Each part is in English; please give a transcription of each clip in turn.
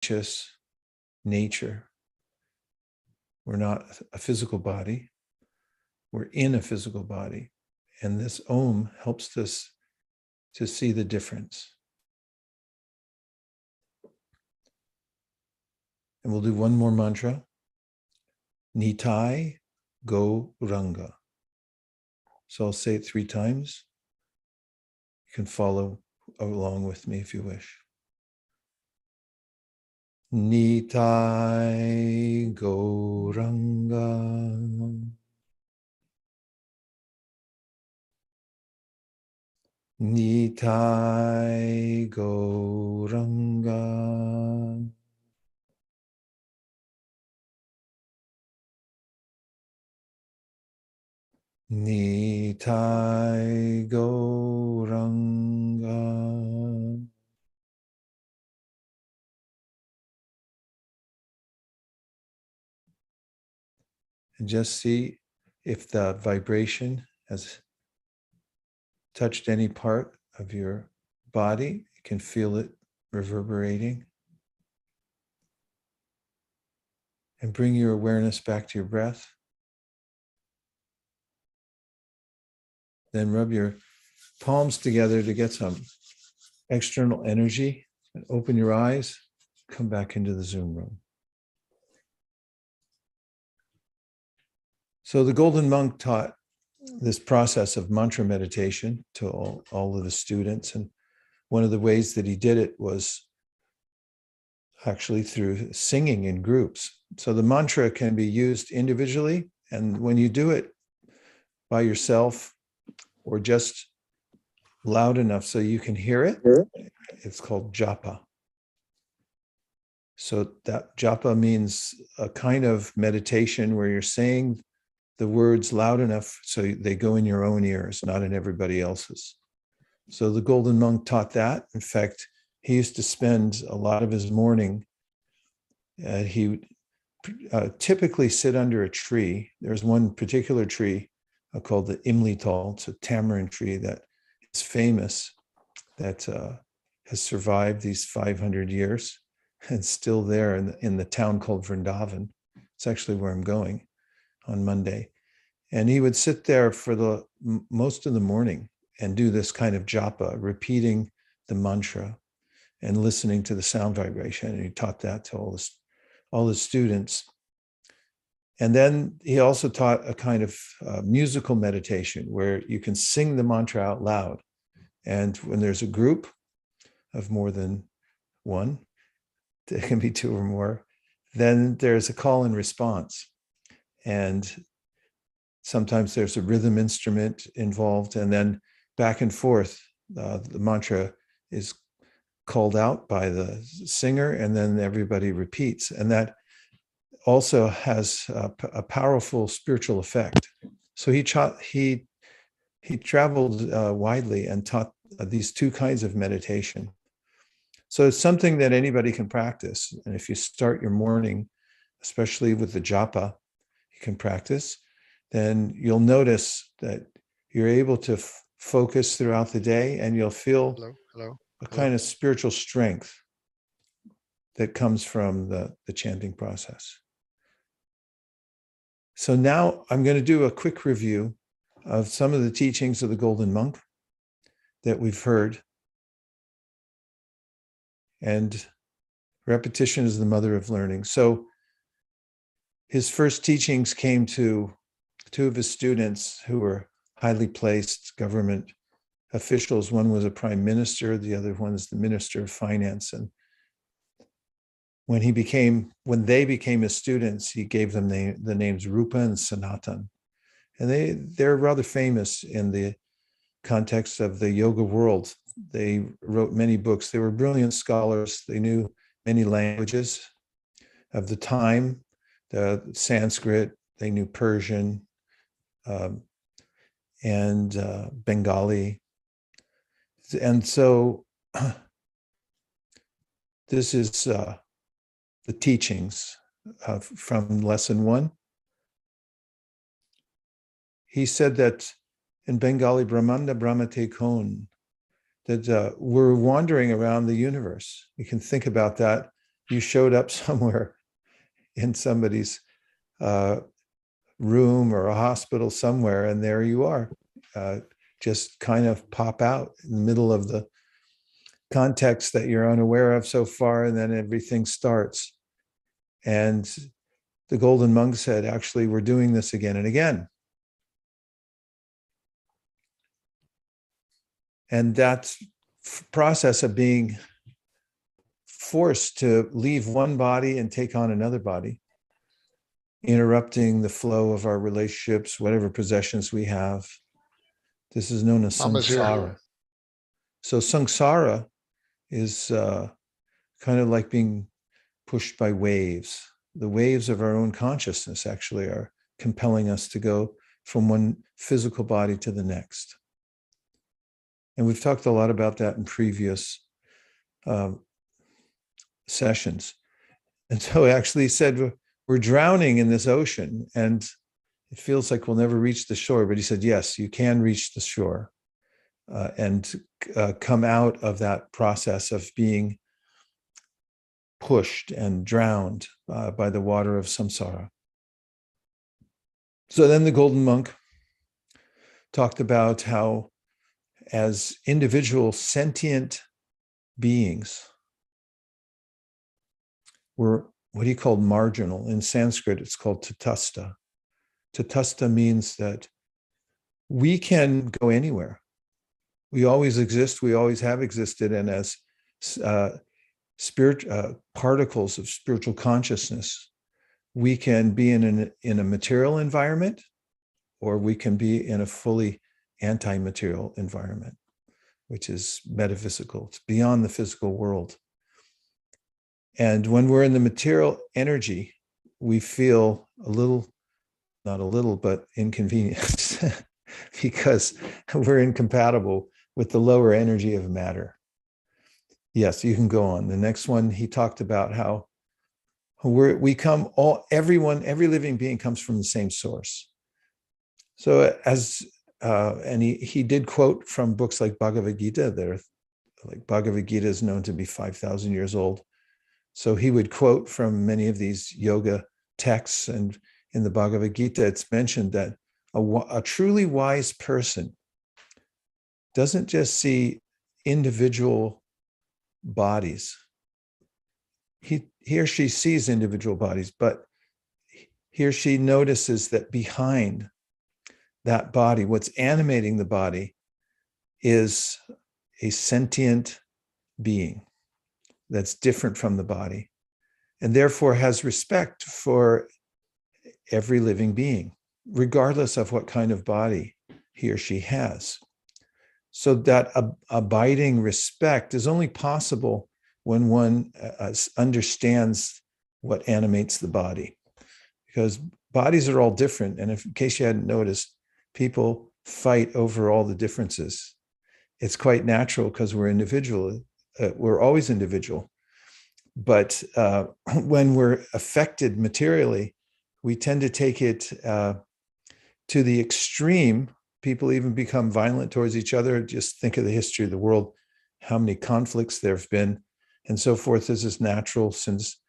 conscious nature. We're not a physical body. We're in a physical body. And this Om helps us to see the difference. And we'll do one more mantra. Nitai Go Ranga. So I'll say it 3 times. You can follow along with me if you wish. Nitai Go Ranga. Nitai Go Ranga. Nitai Go Ranga. And just see if the vibration has touched any part of your body. You can feel it reverberating. And bring your awareness back to your breath. Then rub your palms together to get some external energy. And open your eyes. Come back into the Zoom room. So the Golden Monk taught this process of mantra meditation to all of the students. And one of the ways that he did it was actually through singing in groups. So the mantra can be used individually. And when you do it by yourself or just loud enough so you can hear it, it's called japa. So that japa means a kind of meditation where you're saying the words loud enough so they go in your own ears, not in everybody else's. So the Golden Monk taught that. In fact, he used to spend a lot of his morning, he would typically sit under a tree. There's one particular tree called the Imlital. It's a tamarind tree that is famous, that has survived these 500 years and still there in the town called Vrindavan. It's actually where I'm going on Monday. And he would sit there for the most of the morning and do this kind of japa, repeating the mantra and listening to the sound vibration. And he taught that to all the students. And then he also taught a kind of musical meditation where you can sing the mantra out loud. And when there's a group of more than one, there can be 2 or more, then there's a call and response. And sometimes there's a rhythm instrument involved, and then back and forth, the mantra is called out by the singer, and then everybody repeats. And that also has a powerful spiritual effect. So he traveled widely and taught these 2 kinds of meditation. So it's something that anybody can practice. And if you start your morning, especially with the japa, you can practice, then you'll notice that you're able to focus throughout the day, and you'll feel a kind of spiritual strength that comes from the chanting process. So now I'm going to do a quick review of some of the teachings of the Golden Monk that we've heard. And repetition is the mother of learning. So his first teachings came to 2 of his students who were highly placed government officials. One was a prime minister, the other one is the minister of finance. And when they became his students, he gave them the names Rupa and Sanatan. And they're rather famous in the context of the yoga world. They wrote many books. They were brilliant scholars. They knew many languages of the time, the Sanskrit, they knew Persian, and Bengali. And so this is the teachings from lesson 1. He said that in Bengali, Brahmanda Brahmate Kon, that we're wandering around the universe. You can think about that you showed up somewhere in somebody's room or a hospital somewhere, and there you are, just kind of pop out in the middle of the context that you're unaware of so far, and then everything starts. And the golden monk said, actually, we're doing this again and again. And that process of being forced to leave one body and take on another body, interrupting the flow of our relationships, whatever possessions we have, this is known as samsara. So samsara is kind of like being pushed by waves. The waves of our own consciousness actually are compelling us to go from one physical body to the next. And we've talked a lot about that in previous sessions. And so he actually said, we're drowning in this ocean and it feels like we'll never reach the shore. But he said, yes, you can reach the shore and come out of that process of being pushed and drowned by the water of samsara. So then the golden monk talked about how, as individual sentient beings, we're what he called marginal. In Sanskrit, it's called tatastha. Tatastha means that we can go anywhere. We always exist, we always have existed, and as particles of spiritual consciousness, we can be in a material environment, or we can be in a fully anti-material environment, which is metaphysical. It's beyond the physical world. And when we're in the material energy, we feel a little, not a little, but inconvenience because we're incompatible with the lower energy of matter. Yes, you can go on. The next one, he talked about how every living being comes from the same source. So and he did quote from books like Bhagavad Gita. Bhagavad Gita is known to be 5,000 years old. So he would quote from many of these yoga texts, and in the Bhagavad Gita, it's mentioned that a truly wise person doesn't just see individual bodies. He or she sees individual bodies, but he or she notices that behind that body, what's animating the body is a sentient being that's different from the body, and therefore has respect for every living being, regardless of what kind of body he or she has. So that abiding respect is only possible when one understands what animates the body, because bodies are all different. And in case you hadn't noticed, people fight over all the differences. It's quite natural because we're individual. We're always individual. But when we're affected materially, we tend to take it to the extreme. People even become violent towards each other. Just think of the history of the world, how many conflicts there have been, and so forth. This is natural since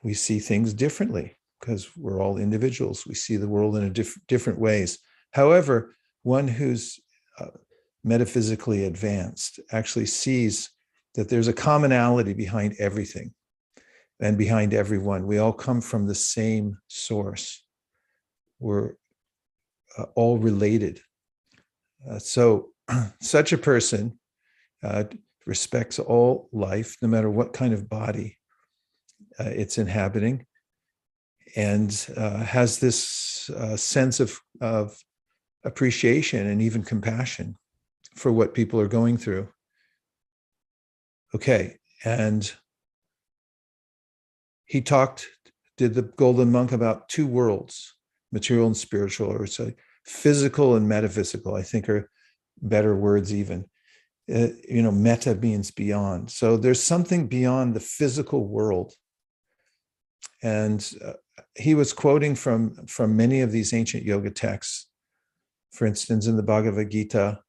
we see things differently because we're all individuals. We see the world in different ways. However, one who's metaphysically advanced actually sees that there's a commonality behind everything and behind everyone. We all come from the same source. We're all related. So such a person respects all life, no matter what kind of body it's inhabiting, and has this sense of appreciation and even compassion for what people are going through. Okay, and he did the golden monk about two worlds, material and spiritual, or say physical and metaphysical, I think are better words even. Meta means beyond. So there's something beyond the physical world. And he was quoting from many of these ancient yoga texts. For instance, in the Bhagavad Gita,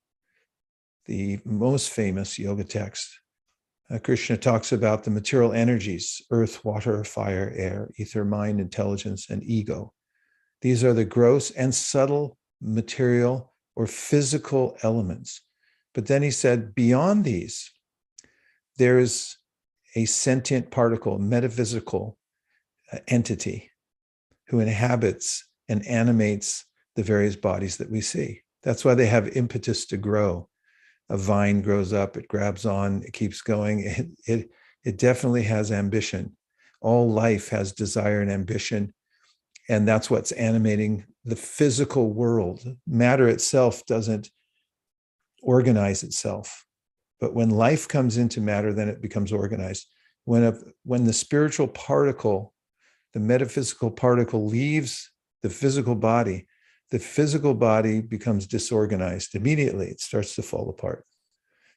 the most famous yoga text, Krishna talks about the material energies: earth, water, fire, air, ether, mind, intelligence, and ego. These are the gross and subtle material or physical elements. But then he said, beyond these, there is a sentient particle, metaphysical entity who inhabits and animates the various bodies that we see. That's why they have impetus to grow. A vine grows up, it grabs on, it keeps going. It definitely has ambition. All life has desire and ambition. And that's what's animating the physical world. Matter itself doesn't organize itself. But when life comes into matter, then it becomes organized. When the spiritual particle, the metaphysical particle, leaves the physical body becomes disorganized. Immediately, it starts to fall apart.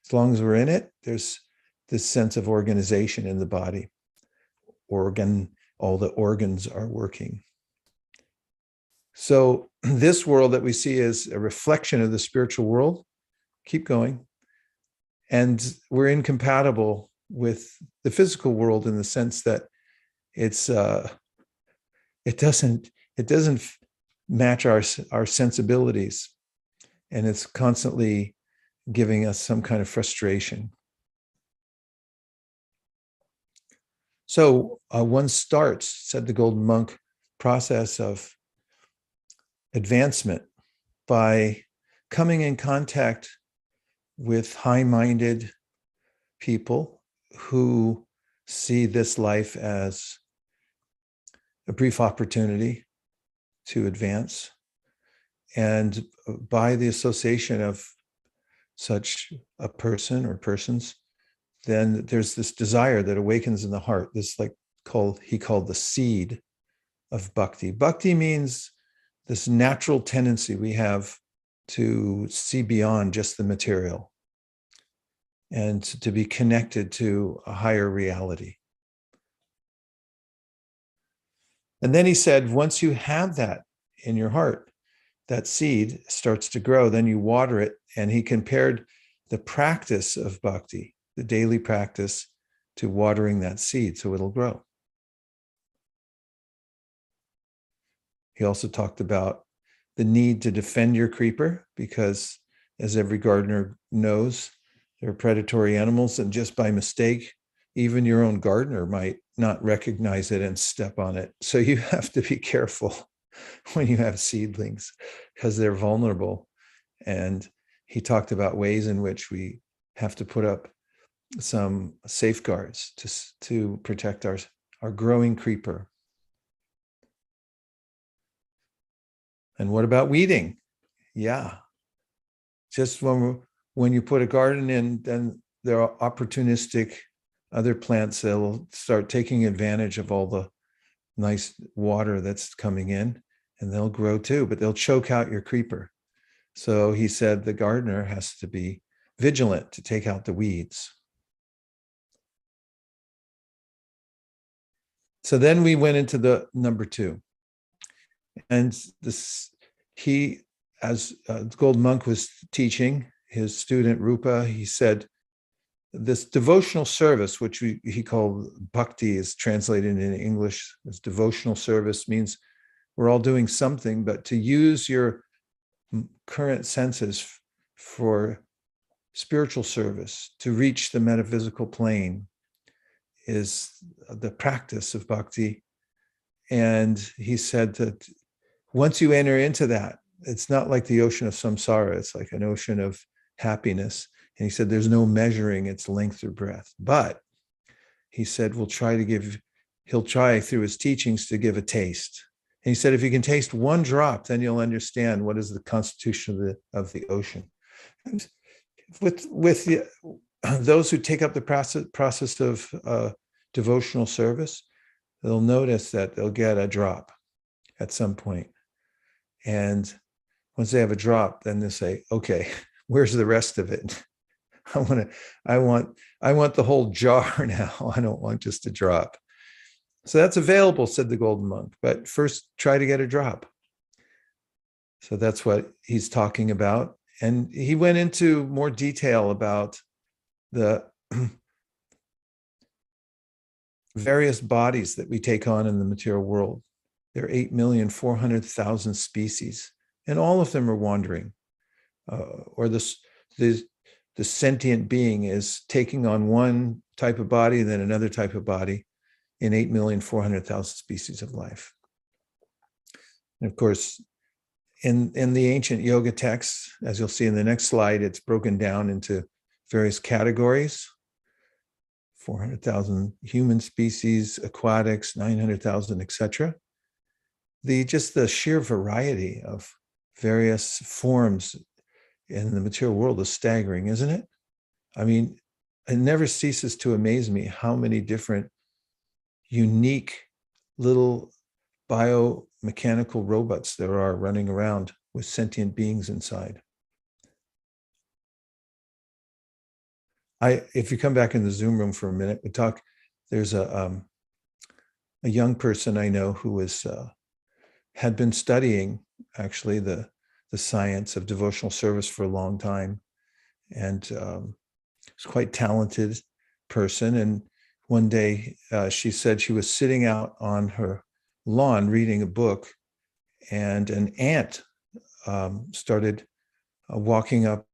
As long as we're in it, there's this sense of organization in the body. All the organs are working. So this world that we see is a reflection of the spiritual world. Keep going. And we're incompatible with the physical world in the sense that it doesn't match our sensibilities, and it's constantly giving us some kind of frustration. So one starts, said the Golden Monk, process of advancement by coming in contact with high-minded people who see this life as a brief opportunity to advance. And by the association of such a person or persons, then there's this desire that awakens in the heart. This he called the seed of bhakti. Bhakti means this natural tendency we have to see beyond just the material and to be connected to a higher reality. And then he said, once you have that in your heart, that seed starts to grow, then you water it. And he compared the practice of bhakti, the daily practice, to watering that seed so it'll grow. He also talked about the need to defend your creeper because, as every gardener knows, there are predatory animals, and just by mistake, even your own gardener might not recognize it and step on it. So you have to be careful when you have seedlings because they're vulnerable. And he talked about ways in which we have to put up some safeguards to protect our growing creeper. And what about weeding? Yeah. Just when you put a garden in, then there are opportunistic other plants that will start taking advantage of all the nice water that's coming in, and they'll grow too, but they'll choke out your creeper. So he said the gardener has to be vigilant to take out the weeds. So then we went into the number 2. And as the Golden Monk was teaching his student Rupa, he said, this devotional service, which he called bhakti, is translated in English as devotional service, means we're all doing something, but to use your current senses for spiritual service, to reach the metaphysical plane, is the practice of bhakti. And he said that once you enter into that, it's not like the ocean of samsara, it's like an ocean of happiness. And he said there's no measuring its length or breadth. But he said he'll try through his teachings to give a taste. And he said if you can taste one drop, then you'll understand what is the constitution of the ocean. And with those who take up the process of devotional service, they'll notice that they'll get a drop at some point. And once they have a drop, then they say, okay, where's the rest of it? I want the whole jar now. I don't want just a drop. So that's available, said the Golden Monk, but first try to get a drop. So that's what he's talking about. And he went into more detail about the various bodies that we take on in the material world. There are 8,400,000 species, and all of them are wandering. Or the sentient being is taking on one type of body, then another type of body in 8,400,000 species of life. And of course, in the ancient yoga texts, as you'll see in the next slide, it's broken down into various categories. 400,000 human species, aquatics, 900,000, etc. Just the sheer variety of various forms in the material world is staggering, isn't it? I mean, it never ceases to amaze me how many different unique little biomechanical robots there are running around with sentient beings inside. If you come back in the Zoom room for a minute, we talk. There's a young person I know who had been studying actually the science of devotional service for a long time, and was quite talented person. And one day she said she was sitting out on her lawn reading a book, and an ant started walking up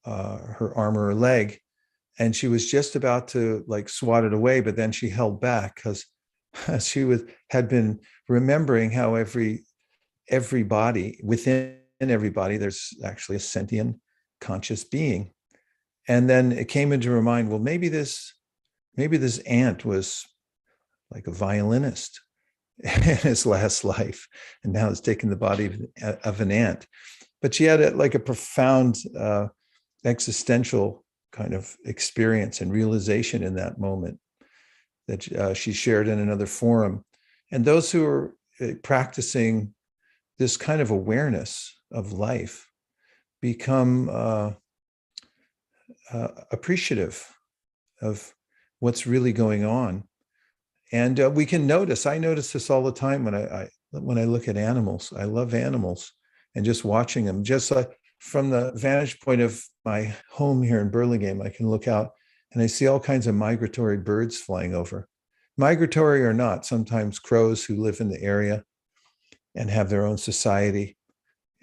her arm or her leg, and she was just about to like swat it away, but then she held back because she had been remembering how every body, within every body, there's actually a sentient conscious being. And then it came into her mind, well, maybe this ant was like a violinist in his last life, and now it's taken the body of an ant. But she had a profound existential kind of experience and realization in that moment that she shared in another forum. And those who are practicing this kind of awareness of life become appreciative of what's really going on. And we can notice, I notice this all the time when I look at animals. I love animals, and just watching them, just like from the vantage point of my home here in Burlingame, I can look out and I see all kinds of migratory birds flying over. Migratory or not, sometimes crows who live in the area and have their own society.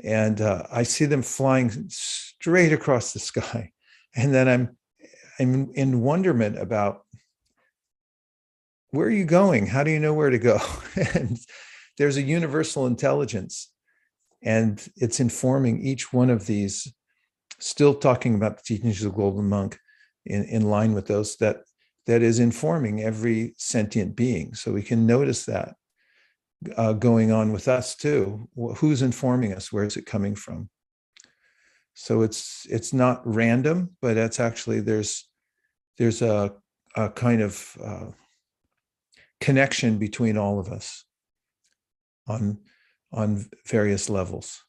And I see them flying straight across the sky. And then I'm in wonderment about, where are you going? How do you know where to go? And there's a universal intelligence, and it's informing each one of these, still talking about the teachings of the Golden Monk in line with those, that is informing every sentient being. So we can notice that going on with us too. Who's informing us? Where is it coming from? So it's not random, but it's actually, there's a kind of connection between all of us on various levels.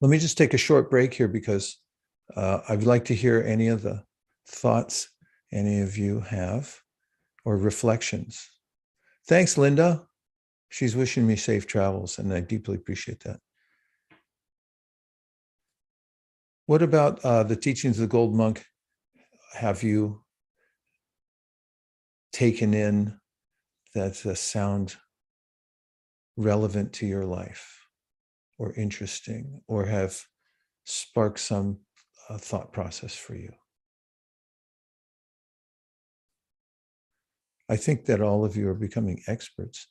Let me just take a short break here because I'd like to hear any of the thoughts any of you have or reflections. Thanks, Linda. She's wishing me safe travels, and I deeply appreciate that. What about the teachings of the Golden Monk have you taken in that's a sound relevant to your life or interesting, or have sparked some thought process for you? I think that all of you are becoming experts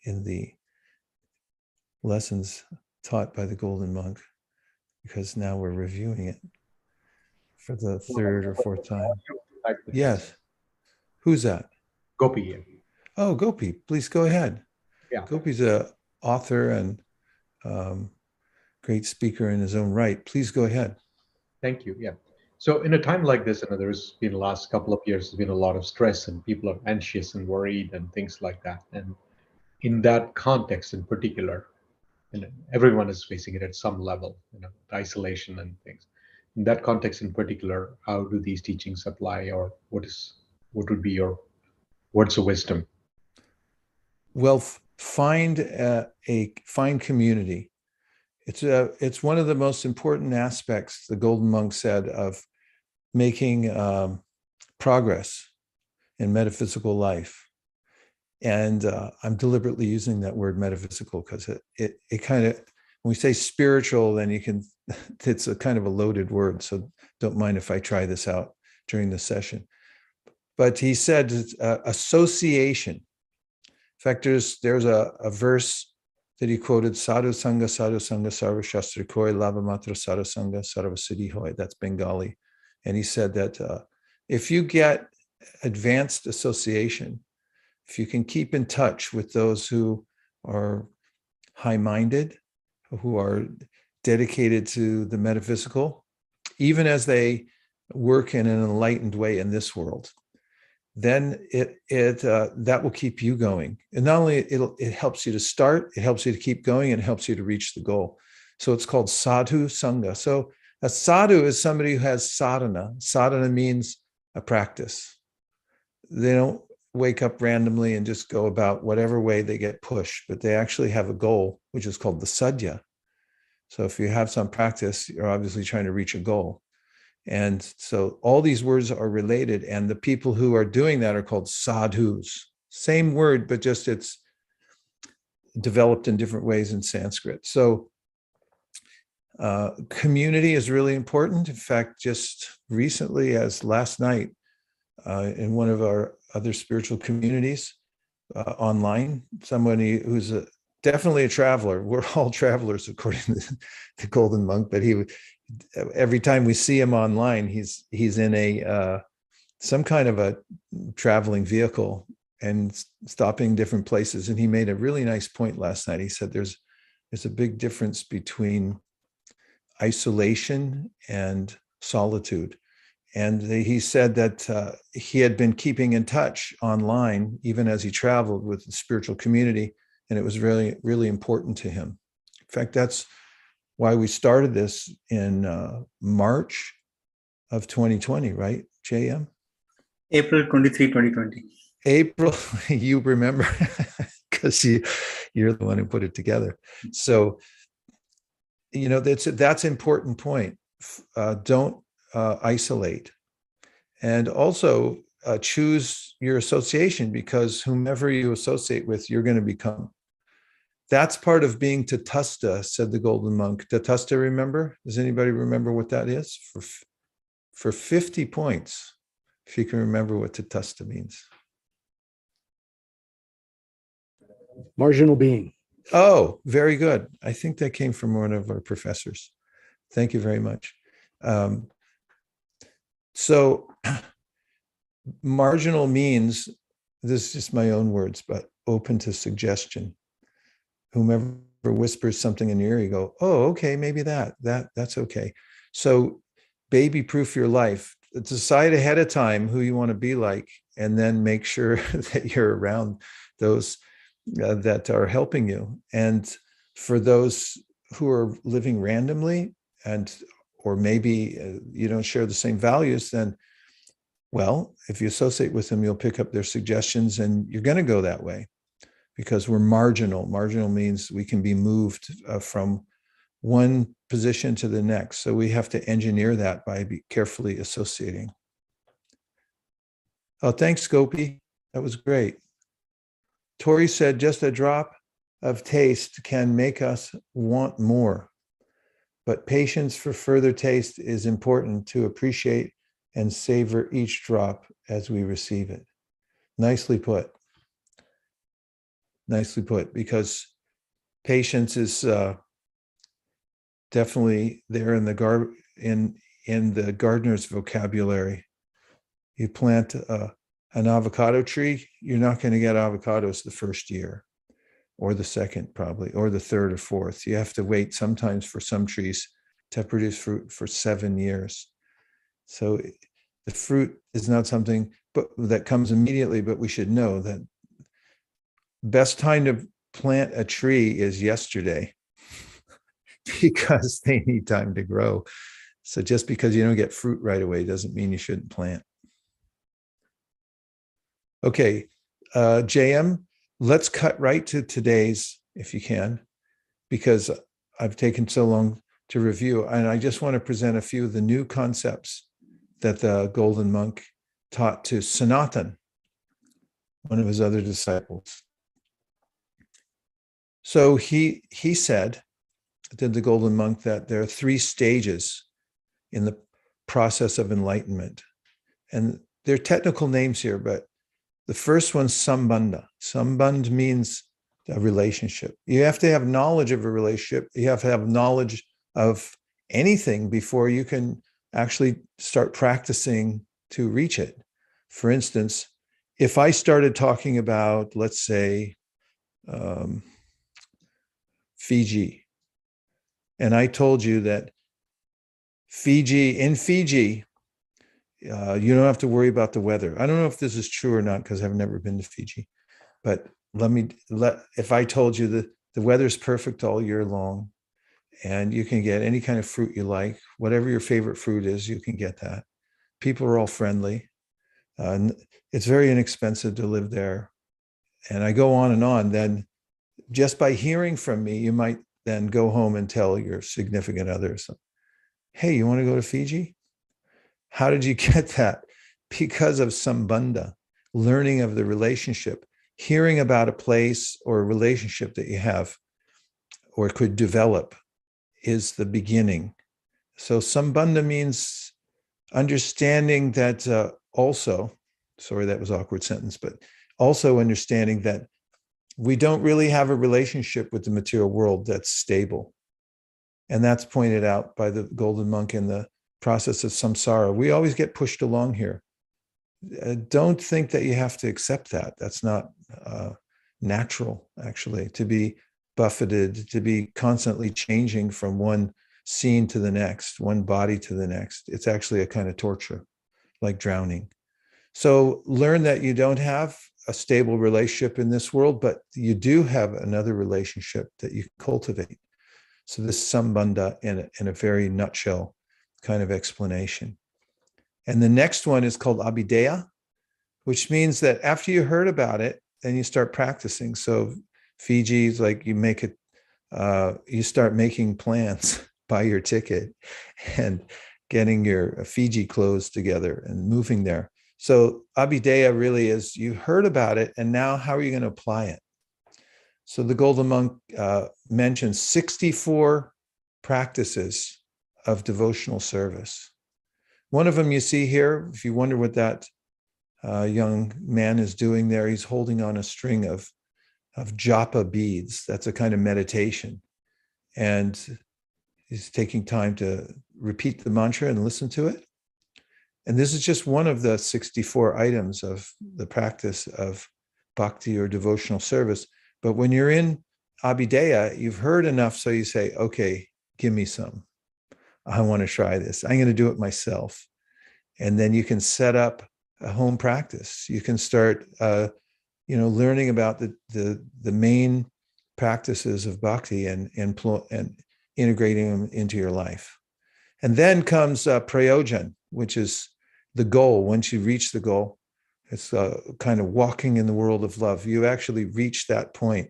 in the lessons taught by the Golden Monk, because now we're reviewing it for the third or fourth time. Yes. Who's that? Gopi. Oh, Gopi, please go ahead. Yeah. Gopi's an author and great speaker in his own right. Please go ahead. Thank you. Yeah. So in a time like this, there's been the last couple of years, there's been a lot of stress and people are anxious and worried and things like that. And in that context in particular, everyone is facing it at some level, isolation and things. In that context in particular, how do these teachings apply, or what would be your words of wisdom? Well, find community. It's one of the most important aspects, the Golden Monk said, of making progress and metaphysical life. And I'm deliberately using that word metaphysical because it kind of, when we say spiritual, then it's a kind of a loaded word. So don't mind if I try this out during the session. But he said association. In fact, there's a verse that he quoted, Sadhu Sangha, Sarva Shastra Koi, Lavamatra Sadhu Sangha, Sarva Siddhi Hoy. That's Bengali. And he said that if you get advanced association, if you can keep in touch with those who are high-minded, who are dedicated to the metaphysical, even as they work in an enlightened way in this world, then that will keep you going. And not only it helps you to start, it helps you to keep going, and it helps you to reach the goal. So it's called sadhu sangha. So a sadhu is somebody who has sadhana. Sadhana means a practice. They don't wake up randomly and just go about whatever way they get pushed, but they actually have a goal, which is called the sadhya. So if you have some practice, you're obviously trying to reach a goal. And so all these words are related, and the people who are doing that are called sadhus. Same word, but just it's developed in different ways in Sanskrit. So community is really important. In fact, just recently, as last night, in one of our other spiritual communities online, somebody who's definitely a traveler. We're all travelers, according to the Golden Monk, but every time we see him online, he's in some kind of a traveling vehicle and stopping different places. And he made a really nice point last night. He said there's a big difference between isolation and solitude. And he said that he had been keeping in touch online, even as he traveled, with the spiritual community. And it was really, really important to him. In fact, that's why we started this in March of 2020, right, JM? April 23, 2020. April, you remember, because you're the one who put it together. So, that's an important point. Don't isolate. And also choose your association, because whomever you associate with, you're going to become. That's part of being tatastha, said the Golden Monk. Tatastha, remember? Does anybody remember what that is? For 50 points, if you can remember what tatastha means. Marginal being. Oh, very good. I think that came from one of our professors. Thank you very much. So marginal means, this is just my own words, but open to suggestion. Whomever whispers something in your ear, you go, oh, okay, maybe that's okay. So baby-proof your life. Decide ahead of time who you want to be like, and then make sure that you're around those that are helping you. And for those who are living randomly, or maybe you don't share the same values, then, well, if you associate with them, you'll pick up their suggestions, and you're going to go that way, because we're marginal. Marginal means we can be moved from one position to the next. So we have to engineer that by carefully associating. Oh, thanks, Gopi. That was great. Tori said, just a drop of taste can make us want more. But patience for further taste is important to appreciate and savor each drop as we receive it. Nicely put. Nicely put, because patience is definitely there in the gardener's vocabulary. You plant an avocado tree, you're not going to get avocados the first year, or the second probably, or the third or fourth. You have to wait sometimes for some trees to produce fruit for 7 years. So the fruit is not something that comes immediately, but we should know that best time to plant a tree is yesterday, because they need time to grow. So just because you don't get fruit right away doesn't mean you shouldn't plant. Okay, JM, let's cut right to today's, if you can, because I've taken so long to review. And I just want to present a few of the new concepts that the Golden Monk taught to Sanatan. one of his other disciples. So he said to the golden monk that there are 3 stages in the process of enlightenment. And they're technical names here, but the first one's sambandha. Sambandh means a relationship. You have to have knowledge of a relationship. You have to have knowledge of anything before you can actually start practicing to reach it. For instance, if I started talking about, let's say, Fiji, and I told you that in Fiji, you don't have to worry about the weather. I don't know if this is true or not because I've never been to Fiji, but if I told you that the weather's perfect all year long and you can get any kind of fruit you like, whatever your favorite fruit is, you can get that. People are all friendly. It's very inexpensive to live there. And I go on and on. Then just by hearing from me, you might then go home and tell your significant others, hey, you want to go to Fiji? How did you get that? Because of sambandha, learning of the relationship, hearing about a place or a relationship that you have or could develop is the beginning. So sambandha means understanding that also, sorry, that was an awkward sentence, but also understanding that we don't really have a relationship with the material world that's stable. And that's pointed out by the golden monk in the process of samsara. We always get pushed along here. Don't think that you have to accept that. That's not natural, actually, to be buffeted, to be constantly changing from one scene to the next, one body to the next. It's actually a kind of torture, like drowning. So learn that you don't have a stable relationship in this world, but you do have another relationship that you cultivate. So this sambandha in a very nutshell kind of explanation. And the next one is called abhideya, which means that after you heard about it, then you start practicing. So Fiji is like you start making plans, buy your ticket and getting your Fiji clothes together and moving there. So abhideya really is you heard about it, and now how are you going to apply it? So the golden monk mentions 64 practices of devotional service. One of them you see here, if you wonder what that young man is doing there, he's holding on a string of japa beads. That's a kind of meditation. And he's taking time to repeat the mantra and listen to it. And this is just one of the 64 items of the practice of bhakti or devotional service. But when you're in abhideya, you've heard enough, so you say, okay, give me some. I want to try this. I'm going to do it myself. And then you can set up a home practice. You can start, learning about the main practices of bhakti and integrating them into your life. And then comes prayojan, which is the goal. Once you reach the goal, it's kind of walking in the world of love. You actually reach that point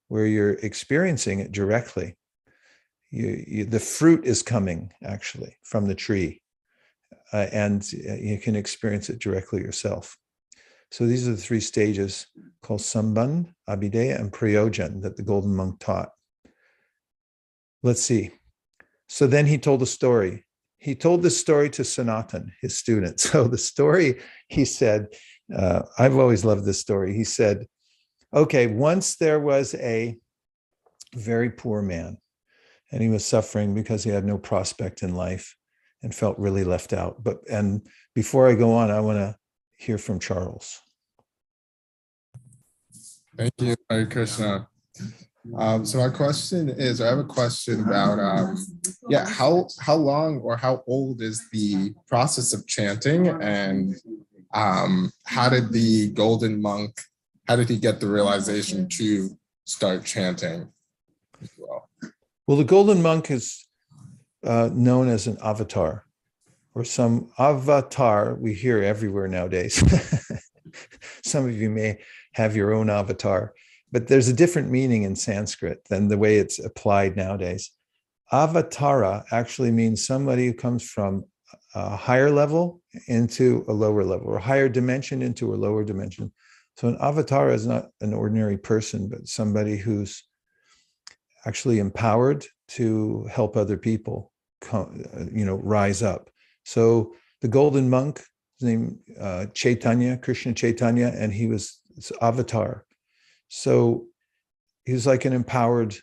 where you're experiencing it directly. The fruit is coming actually from the tree, and you can experience it directly yourself. So these are the 3 stages called sambandha, abhideya, and prayojan that the golden monk taught. Let's see. So then he told a story. He told this story to Sanatan, his student. So the story, he said, I've always loved this story. He said, okay, once there was a very poor man, and he was suffering because he had no prospect in life and felt really left out. And before I go on, I want to hear from Charles. Thank you, Hare Krishna. So my question is, I have a question about, how long or how old is the process of chanting, and how did the golden monk, how did he get the realization to start chanting as well? Well, the golden monk is known as an avatar, or some avatar we hear everywhere nowadays. Some of you may have your own avatar, but there's a different meaning in Sanskrit than the way it's applied nowadays. Avatara actually means somebody who comes from a higher level into a lower level, or a higher dimension into a lower dimension. So an avatar is not an ordinary person, but somebody who's actually empowered to help other people rise up. So the golden monk, his name Chaitanya, Krishna Chaitanya, and he was this avatar. So he was like an empowered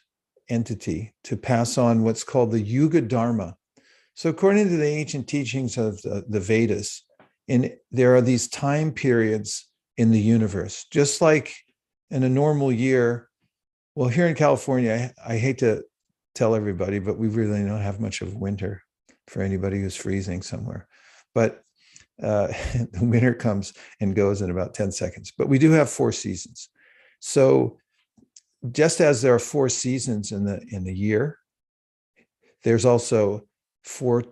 entity to pass on what's called the Yuga Dharma. So according to the ancient teachings of the Vedas, there are these time periods in the universe, just like in a normal year. Well, here in California, I hate to tell everybody, but we really don't have much of winter for anybody who's freezing somewhere. But the winter comes and goes in about 10 seconds. But we do have 4 seasons. So just as there are 4 seasons in the year, there's also 4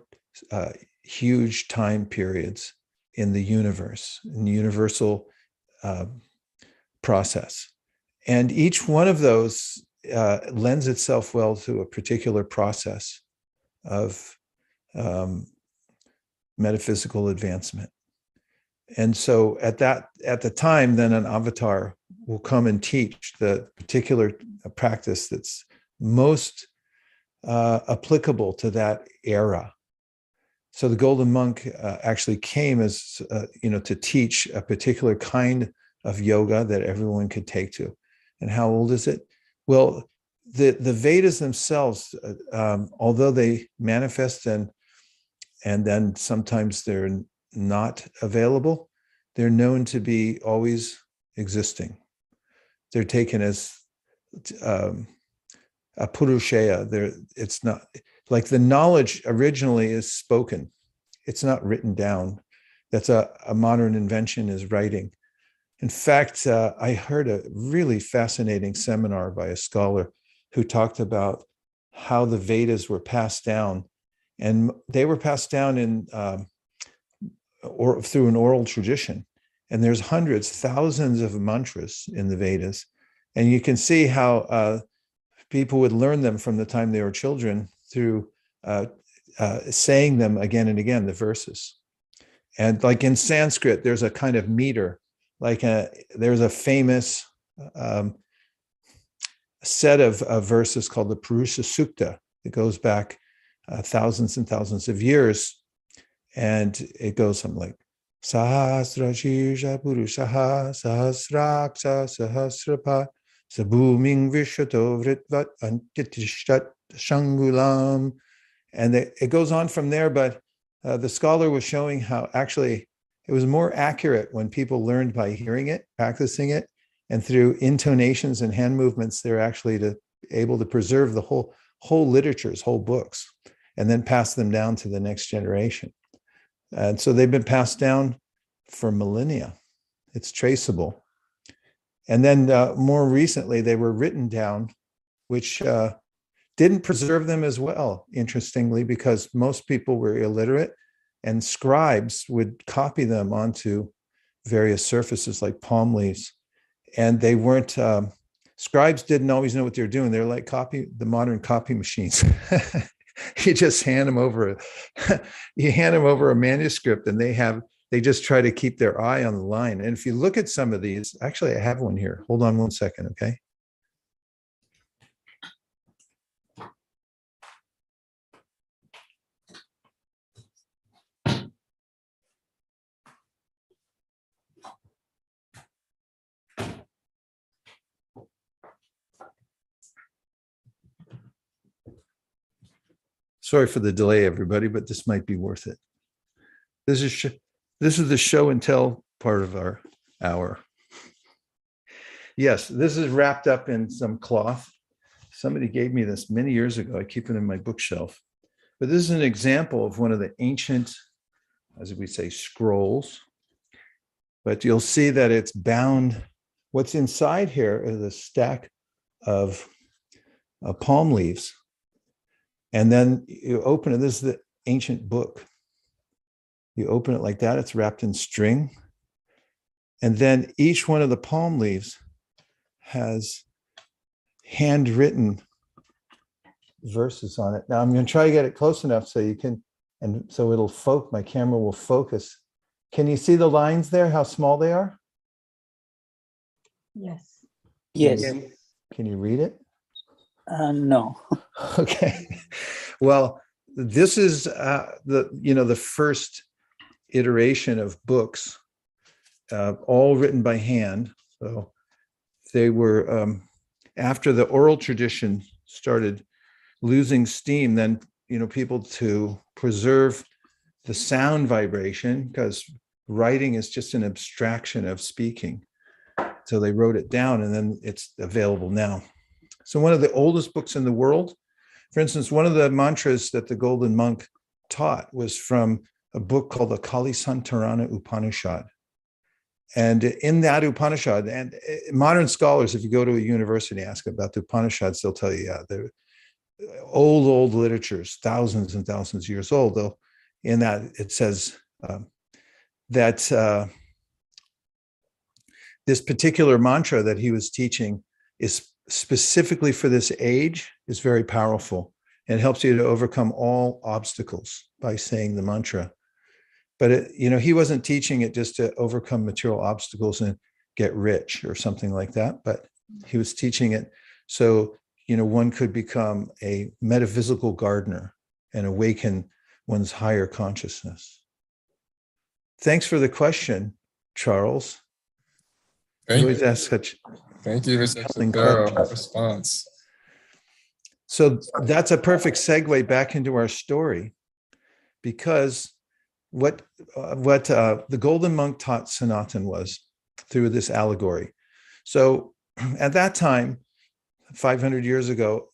huge time periods in the universe, in the universal process. And each one of those lends itself well to a particular process of metaphysical advancement. And so at the time, then an avatar will come and teach the particular practice that's most applicable to that era. So the golden monk actually came as to teach a particular kind of yoga that everyone could take to. And how old is it? Well, the Vedas themselves, although they manifest and then sometimes they're not available, they're known to be always existing. They're taken as a purushaya. It's not like the knowledge originally is spoken. It's not written down. That's a modern invention, is writing. In fact, I heard a really fascinating seminar by a scholar who talked about how the Vedas were passed down, and they were passed down through an oral tradition. And there's hundreds, thousands of mantras in the Vedas, and you can see how people would learn them from the time they were children through saying them again and again, the verses. And like in Sanskrit, there's a kind of meter. There's a famous set of verses called the Purusha Sukta. It goes back thousands and thousands of years, and it goes something like Sahasra Shirja Purushaha Sahasraksha Sahasrapa Sabhuming Vishato Vritvat Antitishtat Shangulam. And it goes on from there, but the scholar was showing how actually it was more accurate when people learned by hearing it, practicing it, and through intonations and hand movements, they're actually able to preserve the whole literatures, whole books, and then pass them down to the next generation. And so they've been passed down for millennia. It's traceable. And then more recently, they were written down, which didn't preserve them as well, interestingly, because most people were illiterate, and scribes would copy them onto various surfaces like palm leaves. And they weren't, scribes didn't always know what they were doing. They're like the modern copy machines. You just hand them over, a manuscript, and they just try to keep their eye on the line. And if you look at some of these, actually, I have one here. Hold on one second, okay? Sorry for the delay, everybody, but this might be worth it. This is the show and tell part of our hour. Yes, this is wrapped up in some cloth. Somebody gave me this many years ago. I keep it in my bookshelf. But this is an example of one of the ancient, as we say, scrolls. But you'll see that it's bound. What's inside here is a stack of palm leaves. And then you open it. This is the ancient book. You open it like that. It's wrapped in string. And then each one of the palm leaves has handwritten verses on it. Now I'm going to try to get it close enough so you can, and so it'll focus, my camera will focus. Can you see the lines there, how small they are? Yes. Yes. Can you read it? No. Okay. Well, this is the first iteration of books, all written by hand. So they were after the oral tradition started losing steam, then people, to preserve the sound vibration, because writing is just an abstraction of speaking. So they wrote it down, and then it's available now. So one of the oldest books in the world, for instance, one of the mantras that the Golden Monk taught was from a book called the Kalisantarana Upanishad. And in that Upanishad, and modern scholars, if you go to a university and ask about the Upanishads, they'll tell you, yeah, they're old literatures, thousands and thousands of years old. Though in that it says that this particular mantra that he was teaching is specifically for this age, is very powerful, and helps you to overcome all obstacles by saying the mantra. But he wasn't teaching it just to overcome material obstacles and get rich or something like that, but he was teaching it so one could become a metaphysical gardener and awaken one's higher consciousness. Thanks for the question, Charles. Thank Always you. ask such Thank you for such a compelling thorough questions. response. So that's a perfect segue back into our story, because what the Golden Monk taught Sanatan was through this allegory. So at that time, 500 years ago,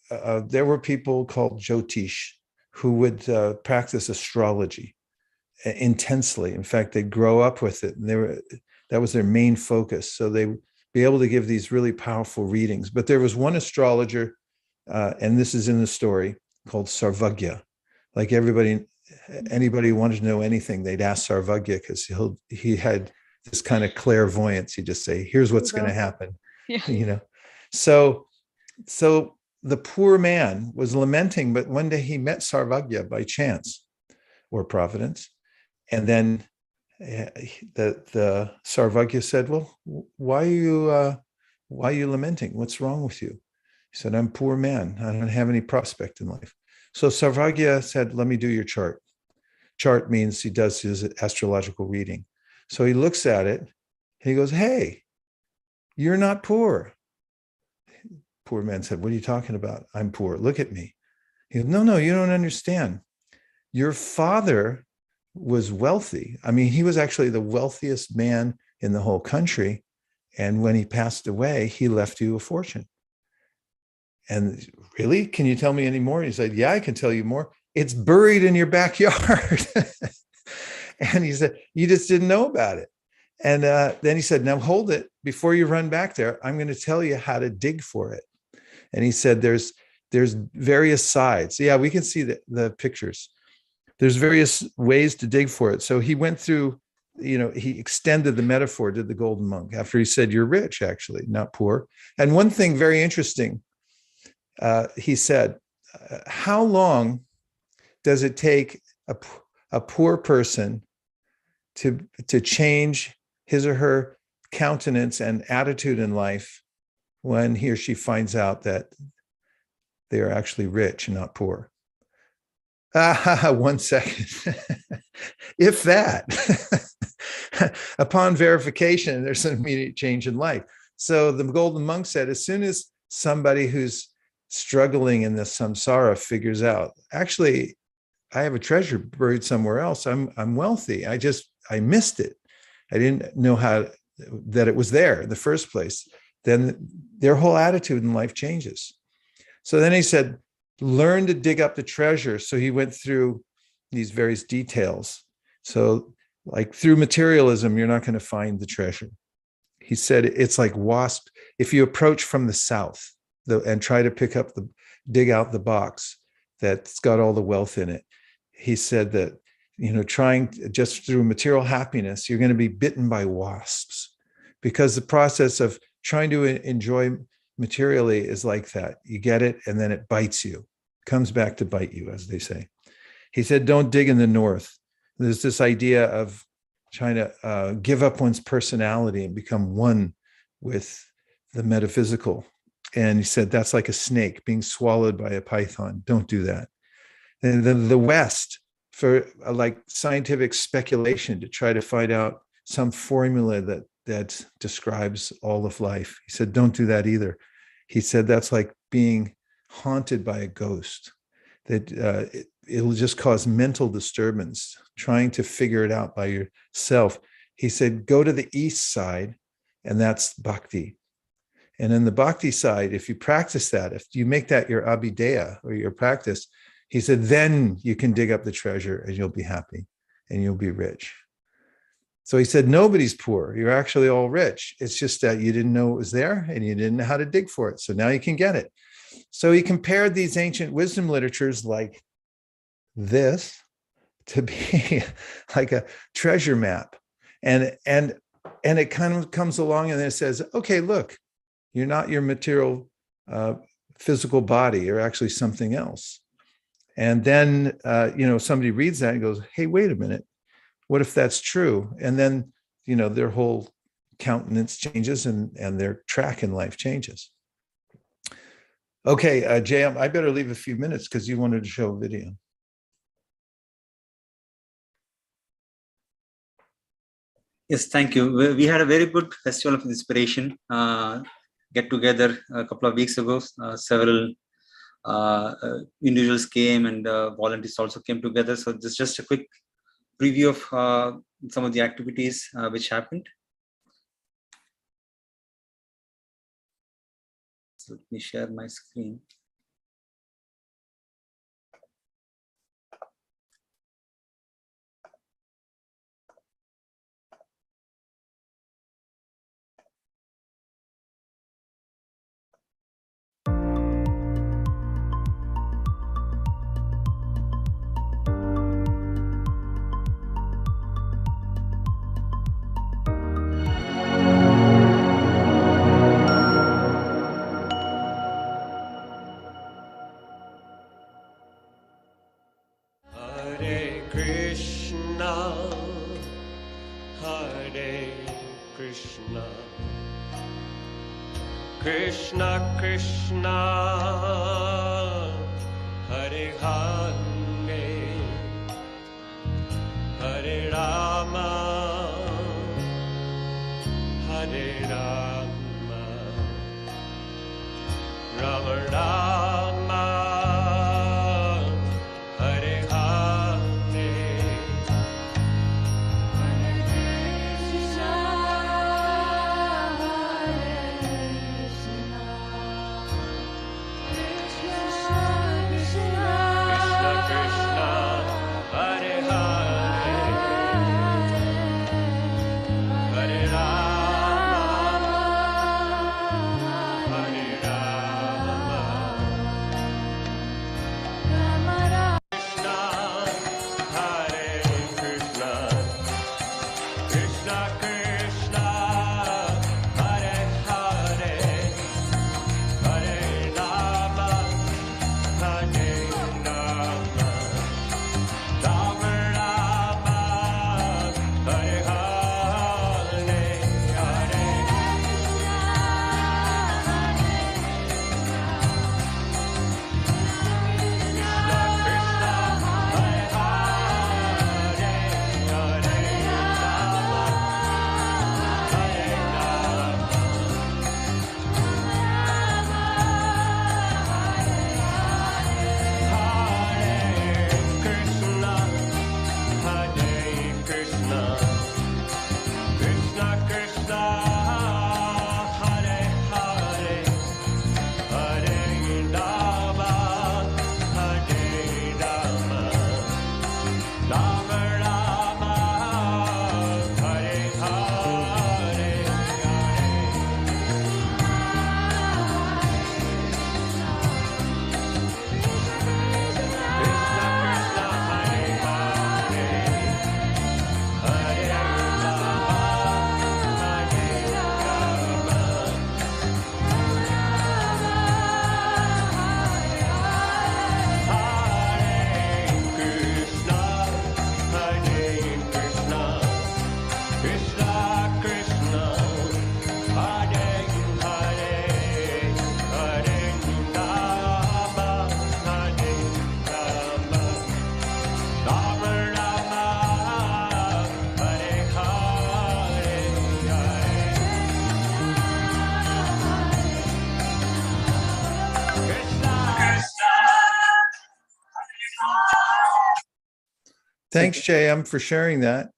there were people called Jyotish who would practice astrology intensely. In fact, they'd grow up with it, and that was their main focus. So they would be able to give these really powerful readings. But there was one astrologer, and this is in the story, called Sarvagya. Like anybody who wanted to know anything, they'd ask Sarvagya, because he had this kind of clairvoyance. He'd just say, here's what's going to happen. Yeah. So the poor man was lamenting, but one day he met Sarvagya by chance or providence. And then the Sarvagya said, well, why are you lamenting? What's wrong with you? He said, I'm a poor man. I don't have any prospect in life. So Sarvagya said, let me do your chart. Chart means he does his astrological reading. So he looks at it. He goes, hey, you're not poor. Poor man said, what are you talking about? I'm poor. Look at me. He goes, no, you don't understand. Your father was wealthy. I mean, he was actually the wealthiest man in the whole country. And when he passed away, he left you a fortune. And really, can you tell me any more? He said, yeah, I can tell you more. It's buried in your backyard. And he said, you just didn't know about it. And then he said, now hold it. Before you run back there, I'm going to tell you how to dig for it. And he said, there's various sides. Yeah, we can see the pictures. There's various ways to dig for it. So he went through, he extended the metaphor to the Golden Monk after he said, you're rich, actually, not poor. And one thing very interesting, he said, how long does it take a poor person to change his or her countenance and attitude in life when he or she finds out that they are actually rich and not poor? 1 second. If that. Upon verification, there's an immediate change in life. So the Golden Monk said, as soon as somebody who's struggling in the samsara figures out, actually, I have a treasure buried somewhere else. I'm wealthy. I missed it. I didn't know that it was there in the first place. Then their whole attitude in life changes. So then he said, learn to dig up the treasure. So he went through these various details. So like through materialism, you're not going to find the treasure. He said, it's like wasp. If you approach from the south and try to dig out the box that's got all the wealth in it, he said that, trying just through material happiness, you're going to be bitten by wasps, because the process of trying to enjoy materially is like that. You get it, and then it bites you, comes back to bite you, as they say. He said, don't dig in the north. There's this idea of trying to give up one's personality and become one with the metaphysical. And he said, that's like a snake being swallowed by a python. Don't do that. And then the West, for like scientific speculation to try to find out some formula that describes all of life. He said, don't do that either. He said, that's like being haunted by a ghost, that it'll just cause mental disturbance, trying to figure it out by yourself. He said, go to the East side, and that's Bhakti. And in the Bhakti side, if you practice that, if you make that your abhideya or your practice, he said, then you can dig up the treasure and you'll be happy and you'll be rich. So he said, nobody's poor. You're actually all rich. It's just that you didn't know it was there and you didn't know how to dig for it. So now you can get it. So he compared these ancient wisdom literatures like this to be like a treasure map. And it kind of comes along and it says, okay, look, you're not your material physical body. You're actually something else. And then, somebody reads that and goes, hey, wait a minute. What if that's true? And then, their whole countenance changes and their track in life changes. Okay, Jay, I better leave a few minutes because you wanted to show a video. Yes, thank you. We had a very good Festival of Inspiration get together a couple of weeks ago. Several individuals came and volunteers also came together. So this is just a quick preview of some of the activities which happened. So let me share my screen. Krishna Krishna Hare Hare Hare Rama Hare Rama Rama Rama Hare Hare Rama Thanks, JM, for sharing that.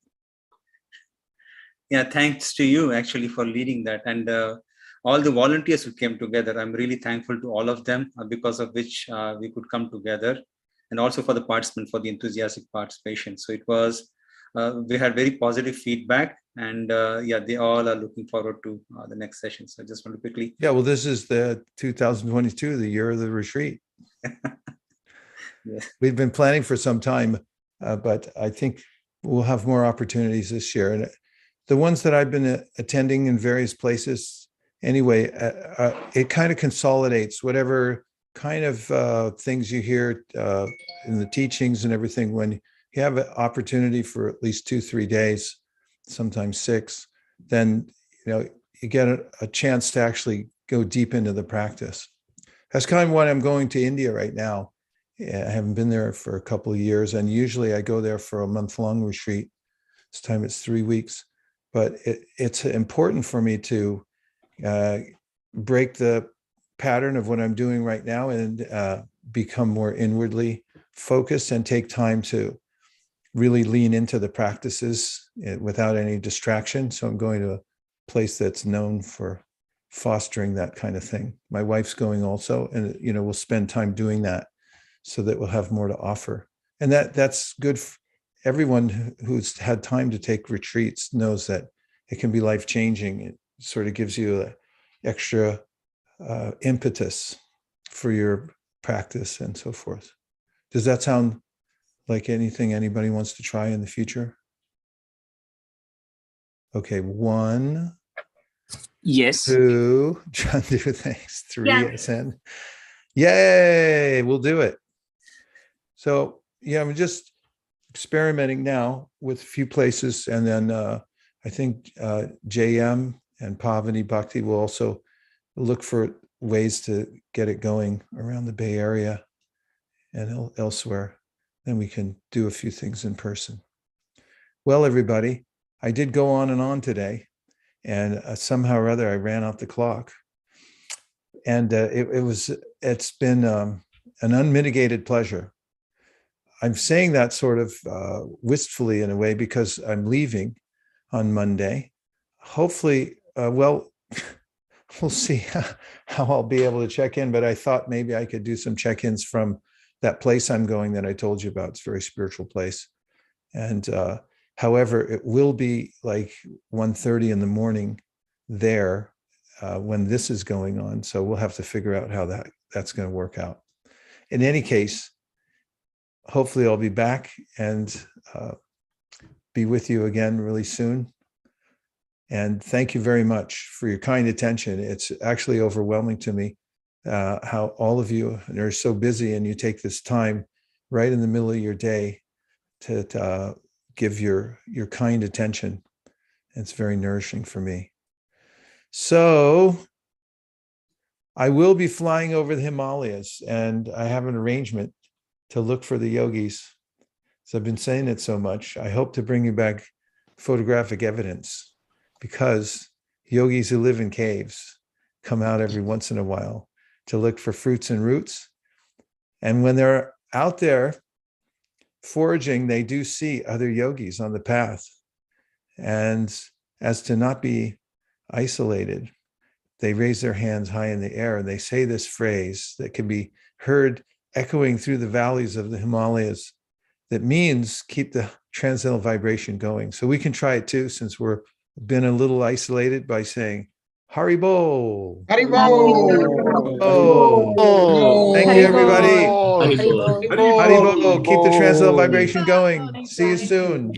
Yeah, thanks to you actually for leading that, and all the volunteers who came together. I'm really thankful to all of them, because of which we could come together, and also for the participants for the enthusiastic participation. So it was, we had very positive feedback, and yeah, they all are looking forward to the next session. So I just want to quickly. Yeah, well, this is the 2022, the year of the retreat. Yes. We've been planning for some time, but I think we'll have more opportunities this year. And the ones that I've been attending in various places, anyway, it kind of consolidates whatever kind of things you hear in the teachings and everything. When you have an opportunity for at least 2-3 days, sometimes 6, then you get a chance to actually go deep into the practice. That's kind of why I'm going to India right now. I haven't been there for a couple of years, and usually I go there for a month-long retreat. This time it's 3 weeks, but it's important for me to break the pattern of what I'm doing right now and become more inwardly focused and take time to really lean into the practices without any distraction. So I'm going to a place that's known for fostering that kind of thing. My wife's going also, and we'll spend time doing that so that we'll have more to offer. And that's good. Everyone who's had time to take retreats knows that it can be life-changing. It sort of gives you an extra impetus for your practice and so forth. Does that sound like anything anybody wants to try in the future? Okay, 1, Yes. 2, John, do thanks. 3, Yeah. SN. Yay, we'll do it. So yeah, I'm just experimenting now with a few places, and then I think JM and Pavani Bhakti will also look for ways to get it going around the Bay Area and elsewhere. Then we can do a few things in person. Well, everybody, I did go on and on today, and somehow or other I ran out the clock. And it's been an unmitigated pleasure. I'm saying that sort of wistfully in a way because I'm leaving on Monday. Hopefully, we'll see how I'll be able to check in, but I thought maybe I could do some check-ins from that place I'm going that I told you about. It's a very spiritual place. And however, it will be like 1:30 in the morning there when this is going on. So we'll have to figure out how that's going to work out. In any case, hopefully I'll be back and be with you again really soon. And thank you very much for your kind attention. It's actually overwhelming to me how all of you are so busy, and you take this time right in the middle of your day to give your kind attention. It's very nourishing for me. So I will be flying over the Himalayas, and I have an arrangement to look for the yogis. So I've been saying it so much. I hope to bring you back photographic evidence, because yogis who live in caves come out every once in a while to look for fruits and roots. And when they're out there foraging, they do see other yogis on the path. And as to not be isolated, they raise their hands high in the air and they say this phrase that can be heard echoing through the valleys of the Himalayas that means keep the transcendental vibration going. So we can try it too, since we're been a little isolated, by saying Haribo. Haribo! Oh, thank you, everybody. Haribo. Haribo, keep the transcendental vibration going. See you soon.